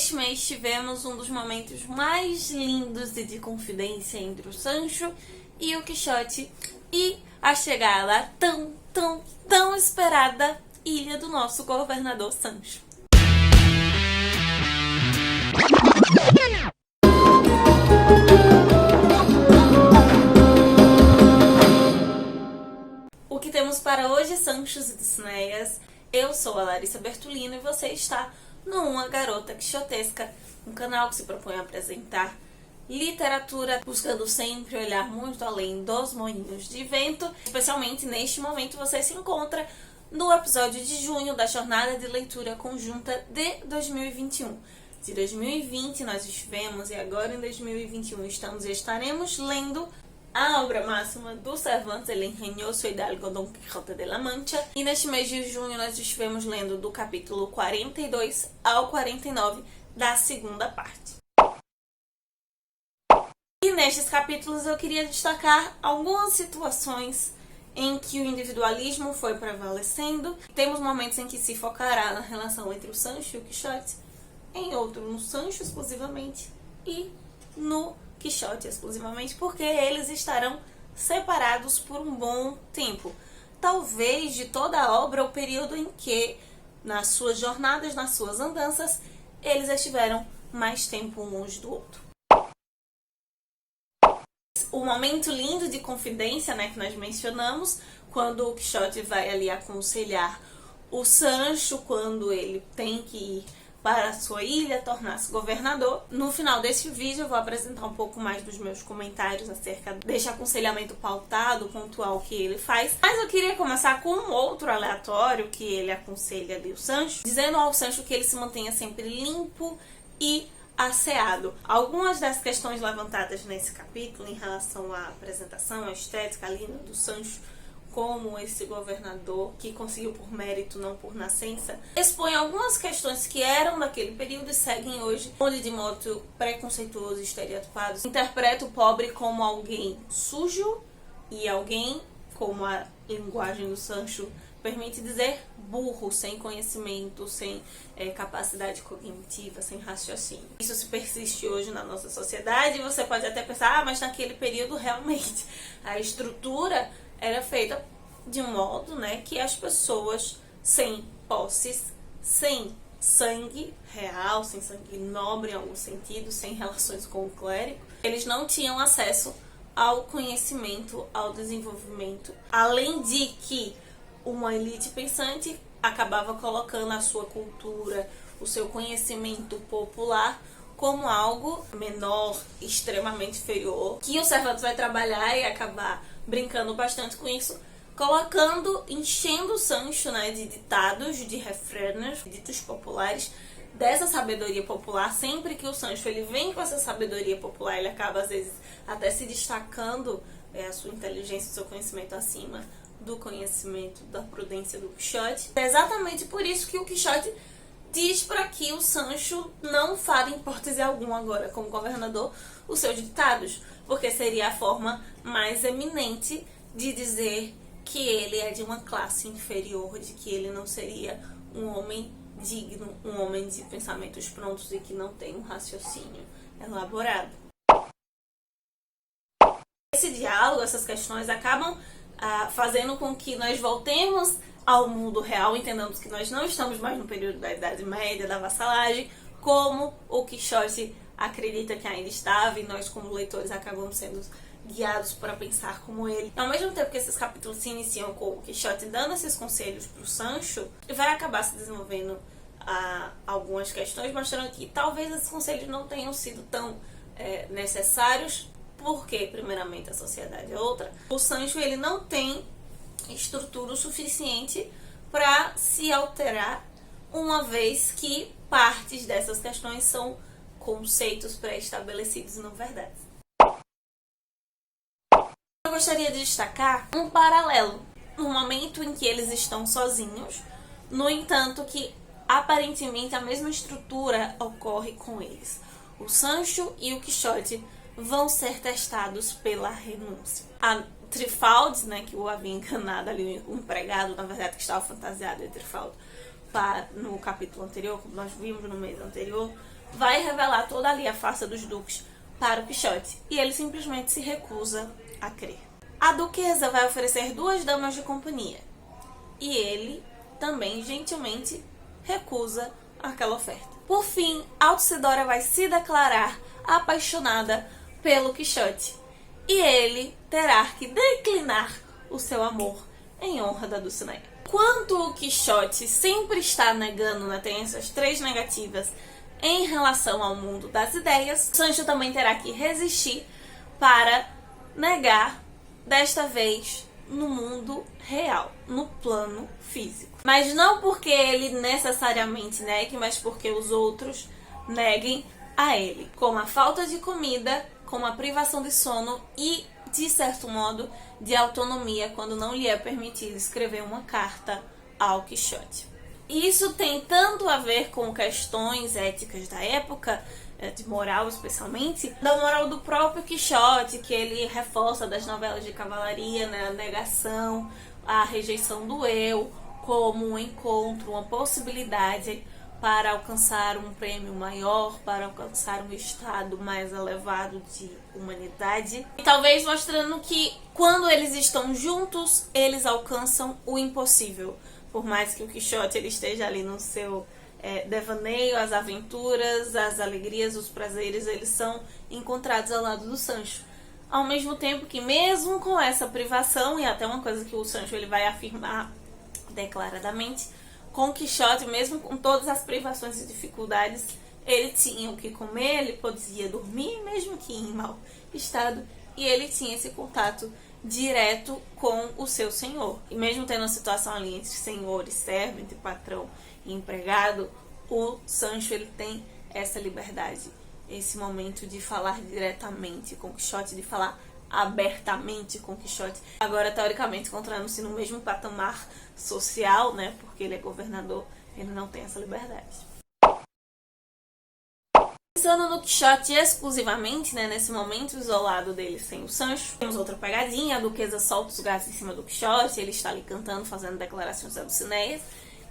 Neste mês tivemos um dos momentos mais lindos e de confidência entre o Sancho e o Quixote e a chegada à tão esperada ilha do nosso governador Sancho. O que temos para hoje, Sanchos e Dulcineias? Eu sou a Larissa Bertolino e você está no Uma Garota Quixotesca, um canal que se propõe a apresentar literatura, buscando sempre olhar muito além dos moinhos de vento. Especialmente neste momento você se encontra no episódio de junho da Jornada de Leitura Conjunta de 2021. De 2020 nós estivemos e agora em 2021 estamos e estaremos lendo a obra máxima do Cervantes, El Ingenioso Hidalgo Don Quijote de la Mancha. E neste mês de junho nós estivemos lendo do capítulo 42 ao 49 da segunda parte. E nestes capítulos eu queria destacar algumas situações em que o individualismo foi prevalecendo. Temos momentos em que se focará na relação entre o Sancho e o Quixote, em outro no Sancho exclusivamente e no Quixote exclusivamente, porque eles estarão separados por um bom tempo. Talvez de toda a obra, o período em que, nas suas jornadas, nas suas andanças, eles estiveram mais tempo um longe do outro. O momento lindo de confidência, que nós mencionamos, quando o Quixote vai ali aconselhar o Sancho, quando ele tem que ir para a sua ilha, tornar-se governador. No final deste vídeo eu vou apresentar um pouco mais dos meus comentários acerca deste aconselhamento pautado, pontual que ele faz. Mas eu queria começar com um outro aleatório que ele aconselha ali o Sancho, dizendo ao Sancho que ele se mantenha sempre limpo e asseado. Algumas das questões levantadas nesse capítulo em relação à apresentação, à estética linda do Sancho como esse governador que conseguiu por mérito, não por nascença, expõe algumas questões que eram daquele período e seguem hoje, onde de modo preconceituoso e estereotipado interpreta o pobre como alguém sujo e alguém, como a linguagem do Sancho permite dizer, burro, sem conhecimento, sem capacidade cognitiva, sem raciocínio. Isso se persiste hoje na nossa sociedade e você pode até pensar, mas naquele período realmente a estrutura era feita de um modo que as pessoas sem posses, sem sangue real, sem sangue nobre em algum sentido, sem relações com o clérigo, eles não tinham acesso ao conhecimento, ao desenvolvimento. Além de que uma elite pensante acabava colocando a sua cultura, o seu conhecimento popular como algo menor, extremamente inferior, que o Cervantes vai trabalhar e acabar brincando bastante com isso, enchendo o Sancho de ditados, de refrões, ditos populares, dessa sabedoria popular. Sempre que o Sancho ele vem com essa sabedoria popular, ele acaba às vezes até se destacando a sua inteligência, o seu conhecimento acima do conhecimento, da prudência do Quixote. É exatamente por isso que o Quixote diz para que o Sancho não fale em hipótese alguma agora como governador os seus ditados, porque seria a forma mais eminente de dizer que ele é de uma classe inferior, de que ele não seria um homem digno, um homem de pensamentos prontos e que não tem um raciocínio elaborado. Esse diálogo, essas questões acabam fazendo com que nós voltemos ao mundo real, entendamos que nós não estamos mais no período da Idade Média, da vassalagem, como o Quixote acredita que ainda estava, e nós como leitores acabamos sendo guiados para pensar como ele. Ao mesmo tempo que esses capítulos se iniciam com o Quixote dando esses conselhos para o Sancho, vai acabar se desenvolvendo algumas questões, mostrando que talvez esses conselhos não tenham sido tão necessários, porque primeiramente a sociedade é outra. O Sancho ele não tem estrutura o suficiente para se alterar, uma vez que partes dessas questões são conceitos pré-estabelecidos e não verdades. Eu gostaria de destacar um paralelo no momento em que eles estão sozinhos, no entanto que aparentemente a mesma estrutura ocorre com eles. O Sancho e o Quixote vão ser testados pela renúncia. A Trifaldi, que o havia enganado ali, o empregado, na verdade, que estava fantasiado de Trifaldi, no capítulo anterior, como nós vimos no mês anterior, vai revelar toda ali a farsa dos duques para o Quixote, e ele simplesmente se recusa a crer. A duquesa vai oferecer 2 damas de companhia, e ele também gentilmente recusa aquela oferta. Por fim, Altisidora vai se declarar apaixonada pelo Quixote, e ele terá que declinar o seu amor em honra da Dulcinea. Enquanto o Quixote sempre está negando, né, tem essas 3 negativas em relação ao mundo das ideias, Sancho também terá que resistir para negar, desta vez no mundo real, no plano físico. Mas não porque ele necessariamente negue, mas porque os outros neguem a ele, como a falta de comida, como a privação de sono e, de certo modo, de autonomia quando não lhe é permitido escrever uma carta ao Quixote. E isso tem tanto a ver com questões éticas da época, de moral especialmente, da moral do próprio Quixote, que ele reforça das novelas de cavalaria, né, a negação, a rejeição do eu, como um encontro, uma possibilidade para alcançar um prêmio maior, para alcançar um estado mais elevado de humanidade. E talvez mostrando que quando eles estão juntos, eles alcançam o impossível. Por mais que o Quixote ele esteja ali no seu devaneio, as aventuras, as alegrias, os prazeres, eles são encontrados ao lado do Sancho. Ao mesmo tempo que mesmo com essa privação, e até uma coisa que o Sancho ele vai afirmar declaradamente, com o Quixote, mesmo com todas as privações e dificuldades, ele tinha o que comer, ele podia dormir, mesmo que em mau estado, e ele tinha esse contato direto com o seu senhor. E mesmo tendo uma situação ali entre senhor e servo, entre patrão e empregado, o Sancho ele tem essa liberdade, esse momento de falar diretamente com o Quixote, de falar abertamente com o Quixote. Agora, teoricamente, encontrando-se no mesmo patamar social, né, porque ele é governador, ele não tem essa liberdade. Pensando no Quixote exclusivamente, né, nesse momento isolado dele sem o Sancho, temos outra pegadinha, a duquesa solta os gatos em cima do Quixote, ele está ali cantando, fazendo declarações a Dulcinea,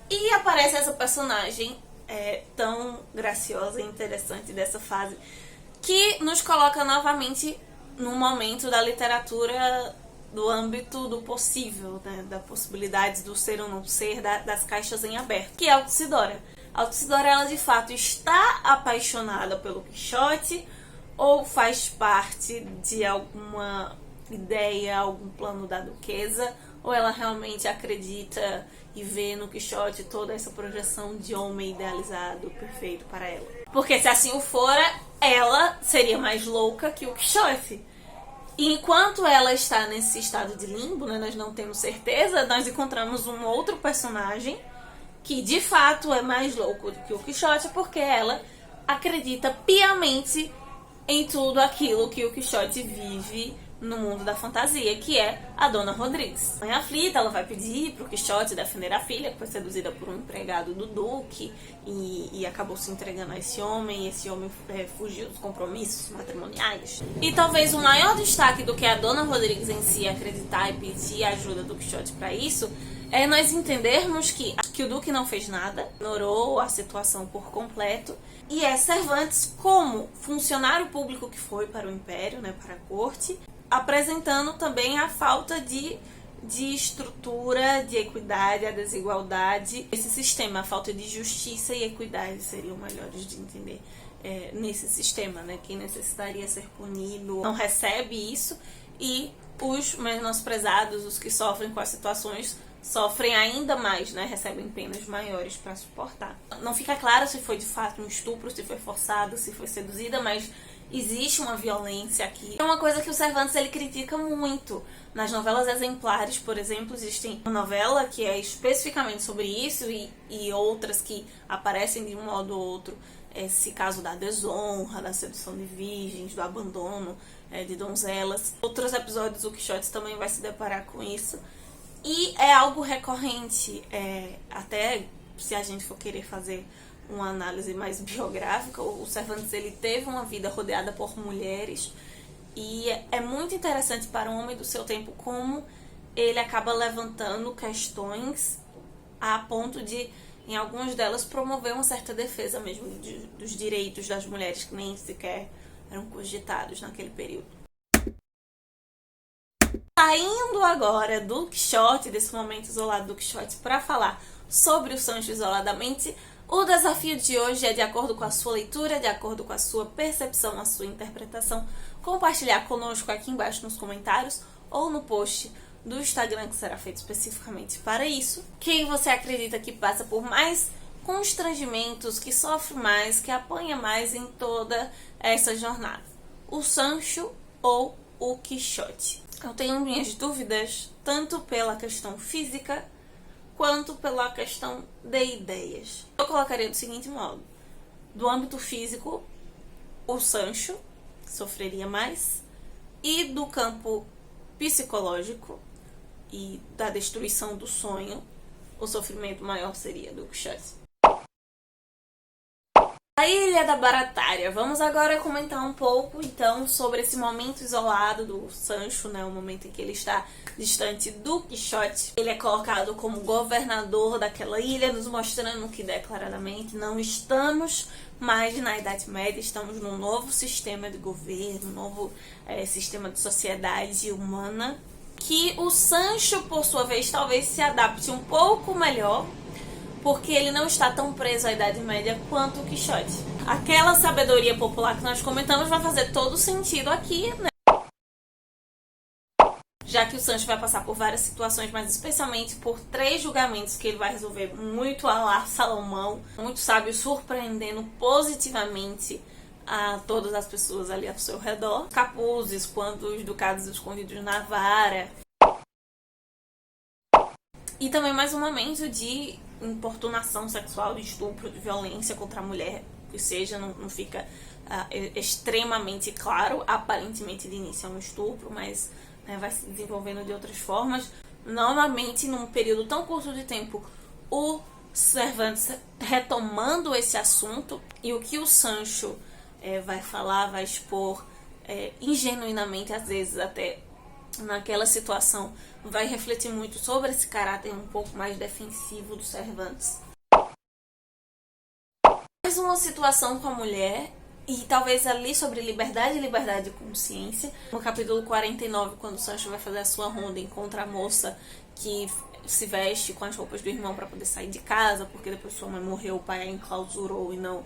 e aparece essa personagem tão graciosa e interessante dessa fase, que nos coloca novamente num momento da literatura do âmbito do possível, né, da possibilidade do ser ou não ser, das caixas em aberto, que é a Altisidora. A Altisidora, ela de fato está apaixonada pelo Quixote ou faz parte de alguma ideia, algum plano da duquesa, ou ela realmente acredita e vê no Quixote toda essa projeção de homem idealizado, perfeito para ela. Porque se assim o fora, ela seria mais louca que o Quixote. E enquanto ela está nesse estado de limbo, né, nós não temos certeza, nós encontramos um outro personagem que de fato é mais louco do que o Quixote, porque ela acredita piamente em tudo aquilo que o Quixote vive no mundo da fantasia, que é a Dona Rodrigues. Mãe aflita, ela vai pedir pro Quixote defender a filha, que foi seduzida por um empregado do Duque e acabou se entregando a esse homem, e esse homem fugiu dos compromissos matrimoniais. E talvez o maior destaque do que a Dona Rodrigues em si acreditar e pedir a ajuda do Quixote para isso é nós entendermos que o Duque não fez nada, ignorou a situação por completo, e é Cervantes, como funcionário público que foi para o Império, né, para a corte, apresentando também a falta de estrutura, de equidade, a desigualdade. Esse sistema, a falta de justiça e equidade seriam melhores de entender nesse sistema, né? Quem necessitaria ser punido não recebe isso, e os menosprezados, os que sofrem com as situações, sofrem ainda mais, né? Recebem penas maiores para suportar. Não fica claro se foi de fato um estupro, se foi forçado, se foi seduzida, mas existe uma violência aqui. É uma coisa que o Cervantes ele critica muito. Nas novelas exemplares, por exemplo, existe uma novela que é especificamente sobre isso e outras que aparecem de um modo ou outro. Esse caso da desonra, da sedução de virgens, do abandono de donzelas. Outros episódios o Quixote também vai se deparar com isso. E é algo recorrente, até se a gente for querer fazer uma análise mais biográfica, o Cervantes ele teve uma vida rodeada por mulheres, e é muito interessante para um homem do seu tempo como ele acaba levantando questões a ponto de em algumas delas, promover uma certa defesa mesmo dos direitos das mulheres, que nem sequer eram cogitados naquele período. Saindo agora do Quixote, desse momento isolado do Quixote, para falar sobre o Sancho isoladamente, o desafio de hoje é, de acordo com a sua leitura, de acordo com a sua percepção, a sua interpretação, compartilhar conosco aqui embaixo nos comentários ou no post do Instagram, que será feito especificamente para isso. Quem você acredita que passa por mais constrangimentos, que sofre mais, que apanha mais em toda essa jornada? O Sancho ou o Quixote? Eu tenho minhas dúvidas, tanto pela questão física, quanto pela questão de ideias. Eu colocaria do seguinte modo: do âmbito físico, o Sancho sofreria mais, e do campo psicológico e da destruição do sonho, o sofrimento maior seria do Quixote. A Ilha da Baratária. Vamos agora comentar um pouco, então, sobre esse momento isolado do Sancho, né? O momento em que ele está distante do Quixote. Ele é colocado como governador daquela ilha, nos mostrando que declaradamente não estamos mais na Idade Média, estamos num novo sistema de governo, um novo sistema de sociedade humana, que o Sancho, por sua vez, talvez se adapte um pouco melhor, porque ele não está tão preso à Idade Média quanto o Quixote. Aquela sabedoria popular que nós comentamos vai fazer todo sentido aqui, né? Já que o Sancho vai passar por várias situações, mas especialmente por 3 julgamentos que ele vai resolver muito à la Salomão, muito sábio, surpreendendo positivamente a todas as pessoas ali ao seu redor. Capuzes, quanto os ducados escondidos na vara. E também mais um momento de importunação sexual, de estupro, de violência contra a mulher, que seja, não fica extremamente claro. Aparentemente de início é um estupro, mas vai se desenvolvendo de outras formas. Novamente, num período tão curto de tempo, o Cervantes retomando esse assunto, e o que o Sancho vai falar, vai expor ingenuinamente, às vezes até naquela situação, vai refletir muito sobre esse caráter um pouco mais defensivo do Cervantes. Mais uma situação com a mulher, e talvez ali sobre liberdade e liberdade de consciência. No capítulo 49, quando o Sancho vai fazer a sua ronda, encontra a moça que se veste com as roupas do irmão para poder sair de casa, porque depois sua mãe morreu, o pai a enclausurou e não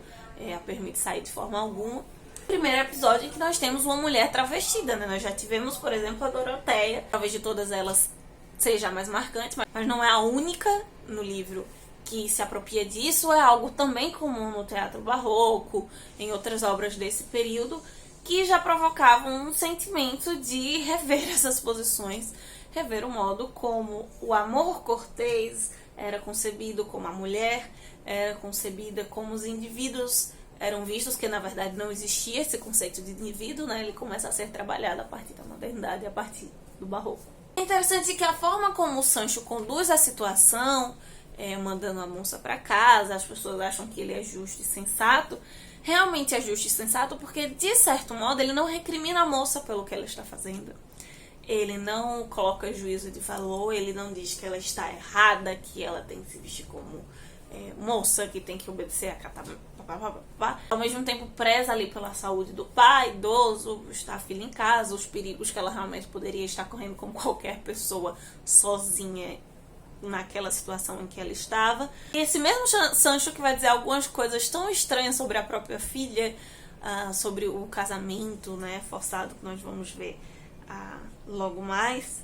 a permite sair de forma alguma. Primeiro episódio em que nós temos uma mulher travestida, né? Nós já tivemos, por exemplo, a Doroteia. Talvez de todas elas seja a mais marcante, mas não é a única no livro que se apropria disso. É algo também comum no teatro barroco, em outras obras desse período, que já provocavam um sentimento de rever essas posições, rever o modo como o amor cortês era concebido, como a mulher era concebida, como os indivíduos eram vistos, que na verdade não existia esse conceito de indivíduo, né? Ele começa a ser trabalhado a partir da modernidade, a partir do barroco. É interessante que a forma como o Sancho conduz a situação, mandando a moça para casa, as pessoas acham que ele é justo e sensato. Realmente é justo e sensato porque, de certo modo, ele não recrimina a moça pelo que ela está fazendo. Ele não coloca juízo de valor, ele não diz que ela está errada, que ela tem que se vestir como moça, que tem que obedecer a catamento. Ao mesmo tempo preza ali pela saúde do pai, idoso, estar a filha em casa, os perigos que ela realmente poderia estar correndo como qualquer pessoa sozinha naquela situação em que ela estava. E esse mesmo Sancho que vai dizer algumas coisas tão estranhas sobre a própria filha, sobre o casamento, né, forçado, que nós vamos ver logo mais,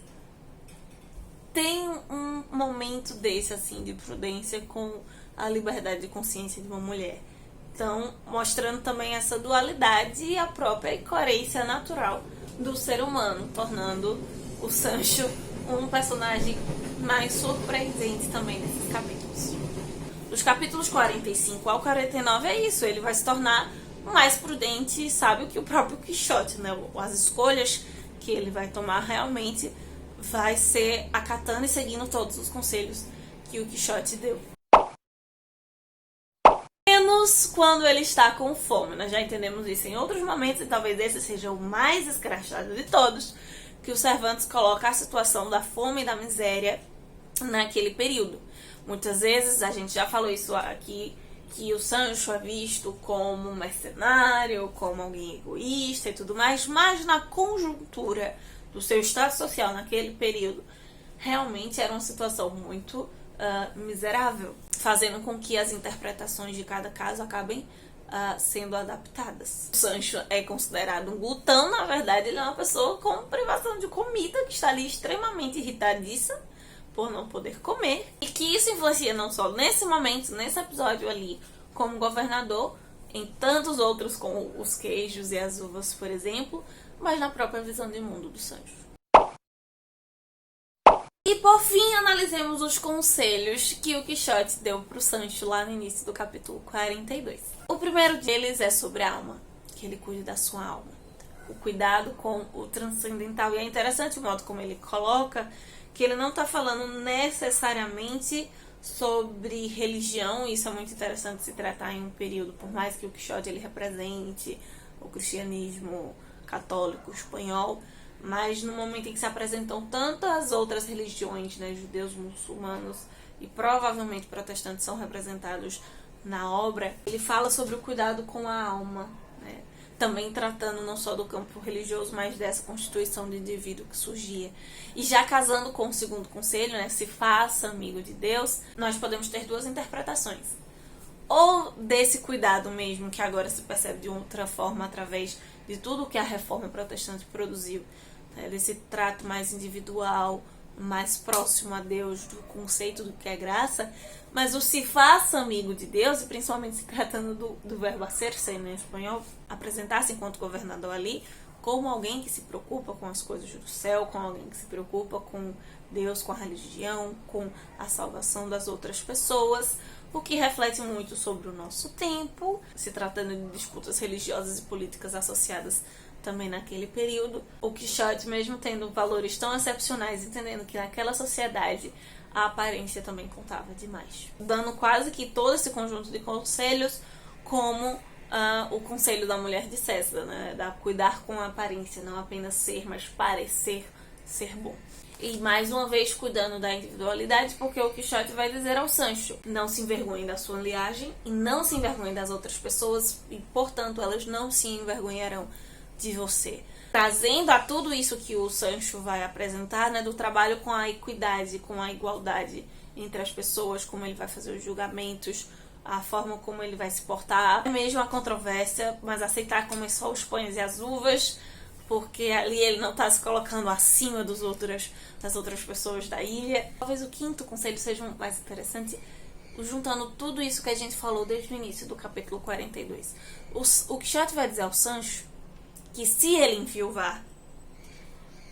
tem um momento desse assim de prudência com a liberdade de consciência de uma mulher. Então, mostrando também essa dualidade e a própria incoerência natural do ser humano, tornando o Sancho um personagem mais surpreendente também nesses capítulos. Dos capítulos 45 ao 49 é isso, ele vai se tornar mais prudente e sábio que o próprio Quixote, né? As escolhas que ele vai tomar realmente vai ser acatando e seguindo todos os conselhos que o Quixote deu. Menos quando ele está com fome. Nós já entendemos isso em outros momentos e talvez esse seja o mais escrachado de todos, que o Cervantes coloca a situação da fome e da miséria naquele período. Muitas vezes, a gente já falou isso aqui, que o Sancho é visto como um mercenário, como alguém egoísta e tudo mais, mas na conjuntura do seu estado social naquele período, realmente era uma situação muito miserável, fazendo com que as interpretações de cada caso acabem sendo adaptadas. O Sancho é considerado um glutão, na verdade ele é uma pessoa com privação de comida, que está ali extremamente irritadiça por não poder comer, e que isso influencia não só nesse momento, nesse episódio ali, como governador, em tantos outros, como os queijos e as uvas, por exemplo, mas na própria visão de mundo do Sancho. E por fim, analisemos os conselhos que o Quixote deu pro Sancho lá no início do capítulo 42. O primeiro deles é sobre a alma, que ele cuide da sua alma. O cuidado com o transcendental. E é interessante o modo como ele coloca que ele não está falando necessariamente sobre religião. Isso é muito interessante se tratar em um período, por mais que o Quixote ele represente o cristianismo católico espanhol, mas no momento em que se apresentam tantas outras religiões, né, judeus, muçulmanos e provavelmente protestantes são representados na obra, ele fala sobre o cuidado com a alma, né? Também tratando não só do campo religioso, mas dessa constituição de indivíduo que surgia. E já casando com o segundo conselho, né, se faça amigo de Deus, nós podemos ter duas interpretações. Ou desse cuidado mesmo, que agora se percebe de outra forma através de tudo que a reforma protestante produziu, né, desse trato mais individual, mais próximo a Deus, do conceito do que é graça, mas o se faça amigo de Deus, e principalmente se tratando do verbo hacer-se, né, em espanhol, apresentar-se enquanto governador ali como alguém que se preocupa com as coisas do céu, com alguém que se preocupa com Deus, com a religião, com a salvação das outras pessoas, o que reflete muito sobre o nosso tempo, se tratando de disputas religiosas e políticas associadas também naquele período. O Quixote, mesmo tendo valores tão excepcionais, entendendo que naquela sociedade a aparência também contava demais, dando quase que todo esse conjunto de conselhos como o conselho da mulher de César, né? Da cuidar com a aparência, não apenas ser, mas parecer ser bom. E mais uma vez cuidando da individualidade, porque o Quixote vai dizer ao Sancho: não se envergonhe da sua linhagem e não se envergonhe das outras pessoas, e portanto elas não se envergonharão de você. Trazendo a tudo isso que o Sancho vai apresentar, né, do trabalho com a equidade, com a igualdade entre as pessoas, como ele vai fazer os julgamentos, a forma como ele vai se portar, mesmo a controvérsia, mas aceitar comer só os pães e as uvas, porque ali ele não está se colocando acima das outras pessoas da ilha. Talvez o quinto conselho seja mais interessante, juntando tudo isso que a gente falou desde o início do capítulo 42. O Quixote vai dizer ao Sancho que se ele enviuvar,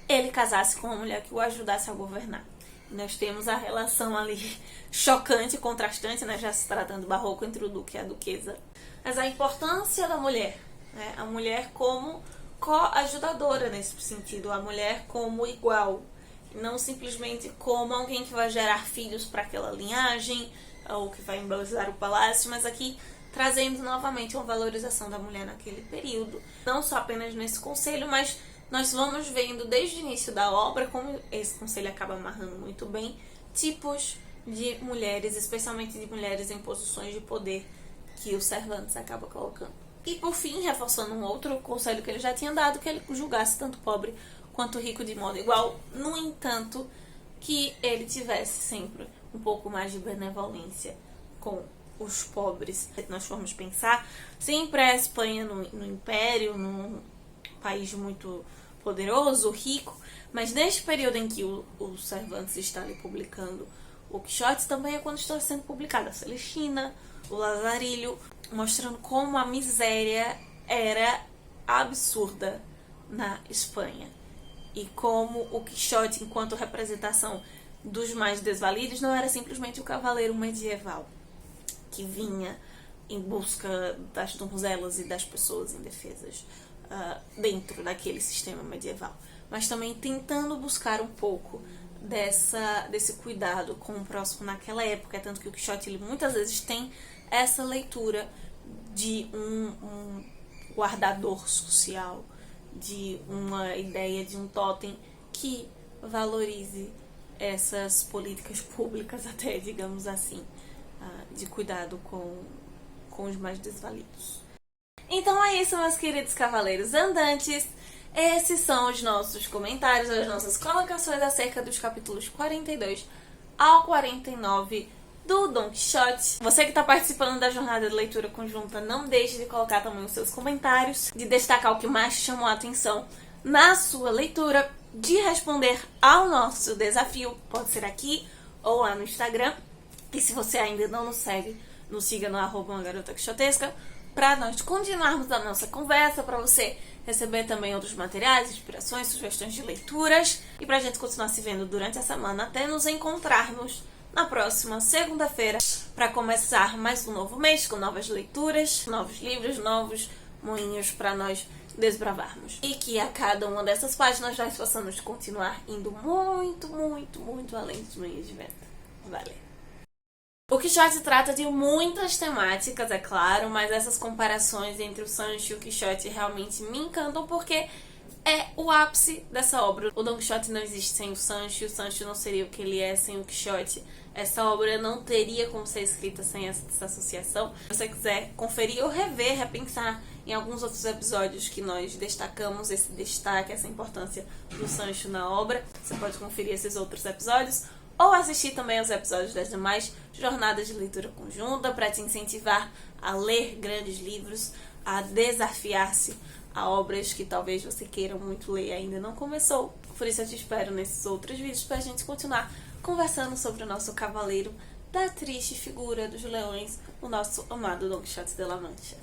ele casasse com uma mulher que o ajudasse a governar. Nós temos a relação ali chocante, contrastante, né, já se tratando barroco, entre o duque e a duquesa. Mas a importância da mulher, né, a mulher como coajudadora nesse sentido, a mulher como igual, não simplesmente como alguém que vai gerar filhos para aquela linhagem, ou que vai embelezar o palácio, mas aqui trazendo novamente uma valorização da mulher naquele período. Não só apenas nesse conselho, mas nós vamos vendo desde o início da obra, como esse conselho acaba amarrando muito bem, tipos de mulheres, especialmente de mulheres em posições de poder, que o Cervantes acaba colocando. E por fim, reforçando um outro conselho que ele já tinha dado, que ele julgasse tanto pobre quanto rico de modo igual, no entanto, que ele tivesse sempre um pouco mais de benevolência com os pobres. Nós formos pensar, sempre a Espanha no Império, num país muito poderoso, rico, mas neste período em que o Cervantes está ali publicando o Quixote, também é quando está sendo publicada a Celestina, o Lazarilho, mostrando como a miséria era absurda na Espanha. E como o Quixote, enquanto representação dos mais desvalidos, não era simplesmente o cavaleiro medieval que vinha em busca das donzelas e das pessoas indefesas dentro daquele sistema medieval, mas também tentando buscar um pouco desse cuidado com o próximo naquela época, tanto que o Quixote ele, muitas vezes tem essa leitura de um guardador social, de uma ideia de um totem que valorize essas políticas públicas até, digamos assim, de cuidado com os mais desvalidos. Então é isso, meus queridos cavaleiros andantes. Esses são os nossos comentários, as nossas colocações acerca dos capítulos 42 ao 49 do Don Quixote. Você que está participando da jornada de leitura conjunta, não deixe de colocar também os seus comentários, de destacar o que mais te chamou a atenção na sua leitura, de responder ao nosso desafio, pode ser aqui ou lá no Instagram. E se você ainda não nos segue, nos siga no @umagarota_quixotesca, para nós continuarmos a nossa conversa, para você receber também outros materiais, inspirações, sugestões de leituras, e para a gente continuar se vendo durante a semana até nos encontrarmos na próxima segunda-feira para começar mais um novo mês com novas leituras, novos livros, novos moinhos para nós desbravarmos. E que a cada uma dessas páginas nós possamos continuar indo muito, muito, muito além dos moinhos de vento. Valeu! O Quixote trata de muitas temáticas, é claro, mas essas comparações entre o Sancho e o Quixote realmente me encantam porque é o ápice dessa obra. O Don Quixote não existe sem o Sancho não seria o que ele é sem o Quixote. Essa obra não teria como ser escrita sem essa associação. Se você quiser conferir ou rever, repensar em alguns outros episódios que nós destacamos esse destaque, essa importância do Sancho na obra, você pode conferir esses outros episódios ou assistir também aos episódios das demais jornadas de leitura conjunta para te incentivar a ler grandes livros, a desafiar-se a obras que talvez você queira muito ler e ainda não começou. Por isso eu te espero nesses outros vídeos para a gente continuar conversando sobre o nosso cavaleiro da triste figura dos leões, o nosso amado Don Quixote de la Mancha.